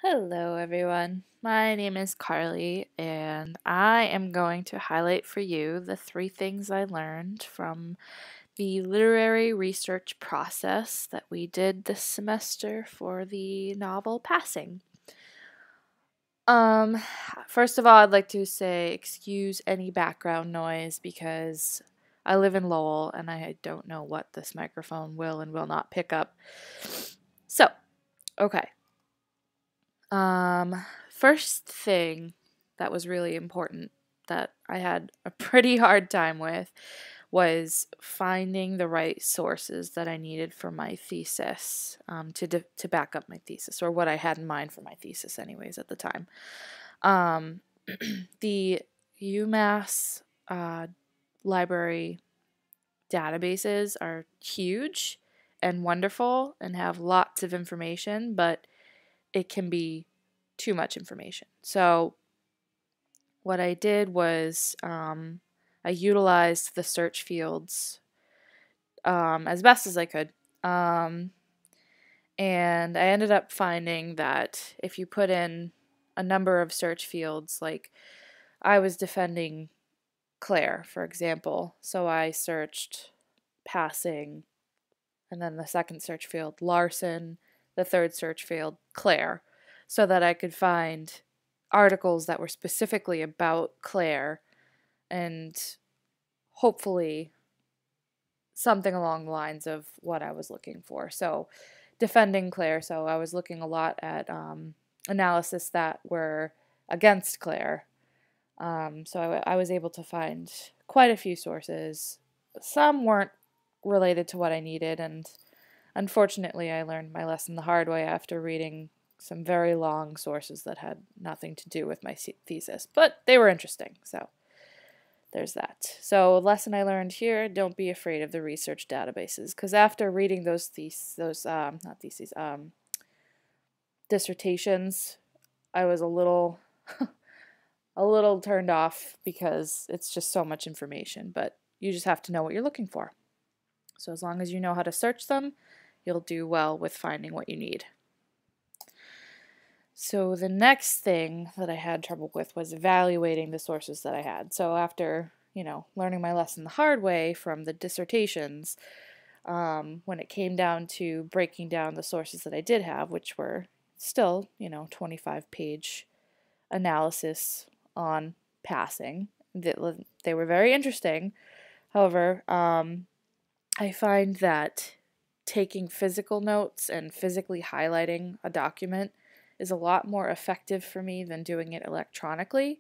Hello, everyone. My name is Carly, and I am going to highlight for you the three things I learned from the literary research process that we did this semester for the novel Passing. Um, First of all, I'd like to say excuse any background noise because I live in Lowell and I don't know what this microphone will and will not pick up. So, okay. First thing that was really important that I had a pretty hard time with was finding the right sources that I needed for my thesis, to back up my thesis, or what I had in mind for my thesis, anyways, at the time. Um, the UMass library databases are huge and wonderful and have lots of information, but it can be too much information. So, what I did was I utilized the search fields as best as I could. Um, and I ended up finding that if you put in a number of search fields, like I was defending Claire, for example, so I searched passing, and then the second search field, Larson, the third search field, Claire, so that I could find articles that were specifically about Claire and hopefully something along the lines of what I was looking for. So, defending Claire, so I was looking a lot at analysis that were against Claire. So I was able to find quite a few sources. Some weren't related to what I needed, and unfortunately, I learned my lesson the hard way after reading some very long sources that had nothing to do with my thesis, but they were interesting, so there's that. So, lesson I learned here: don't be afraid of the research databases, because after reading those not theses, dissertations, I was a little a little turned off because it's just so much information, but you just have to know what you're looking for. So, as long as you know how to search them, you'll do well with finding what you need. So the next thing that I had trouble with was evaluating the sources that I had. So after, learning my lesson the hard way from the dissertations, when it came down to breaking down the sources that I did have, which were still, 25-page analysis on passing, they were very interesting. However, I find that taking physical notes and physically highlighting a document is a lot more effective for me than doing it electronically.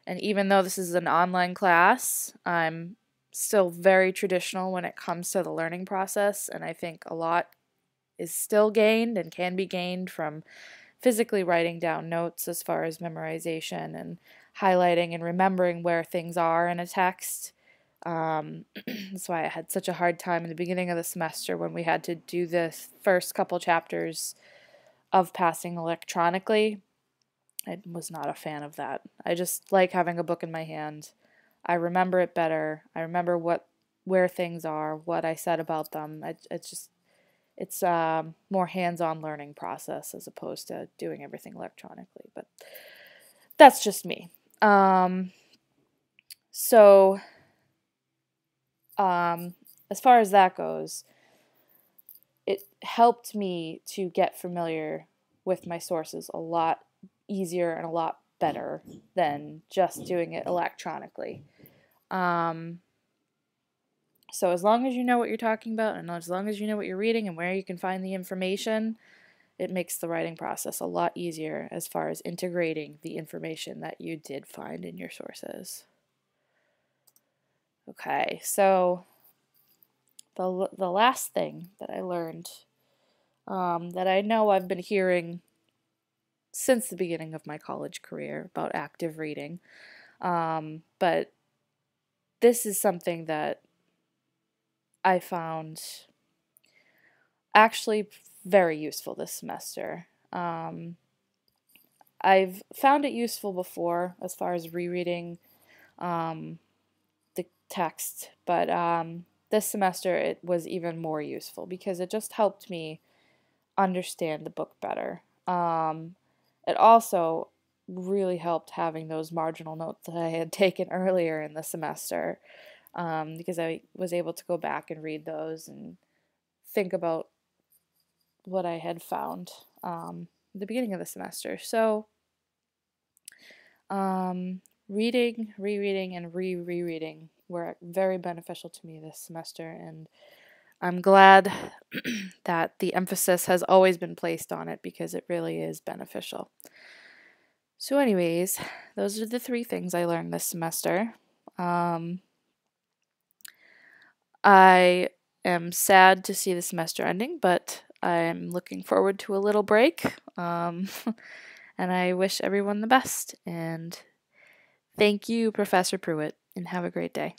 And even though this is an online class, I'm still very traditional when it comes to the learning process, and I think a lot is still gained and can be gained from physically writing down notes as far as memorization and highlighting and remembering where things are in a text. That's why I had such a hard time in the beginning of the semester when we had to do the first couple chapters of passing electronically. I was not a fan of that. I just like having a book in my hand. I remember it better. I remember where things are, what I said about them. It's more hands-on learning process as opposed to doing everything electronically. But that's just me. Um, so as far as that goes, it helped me to get familiar with my sources a lot easier and a lot better than just doing it electronically. Um, so as long as you know what you're talking about and as long as you know what you're reading and where you can find the information, it makes the writing process a lot easier as far as integrating the information that you did find in your sources. Okay, so the last thing that I learned, that I know I've been hearing since the beginning of my college career about active reading, but this is something that I found actually very useful this semester. I've found it useful before as far as rereading um, the text, but this semester it was even more useful because it just helped me understand the book better. it also really helped having those marginal notes that I had taken earlier in the semester, because I was able to go back and read those and think about what I had found at the beginning of the semester. So, reading, rereading, and rereading were very beneficial to me this semester, and I'm glad that the emphasis has always been placed on it because it really is beneficial. So, anyways, those are the 3 things I learned this semester. I am sad to see the semester ending, but I'm looking forward to a little break. And I wish everyone the best. And thank you, Professor Pruitt, and have a great day.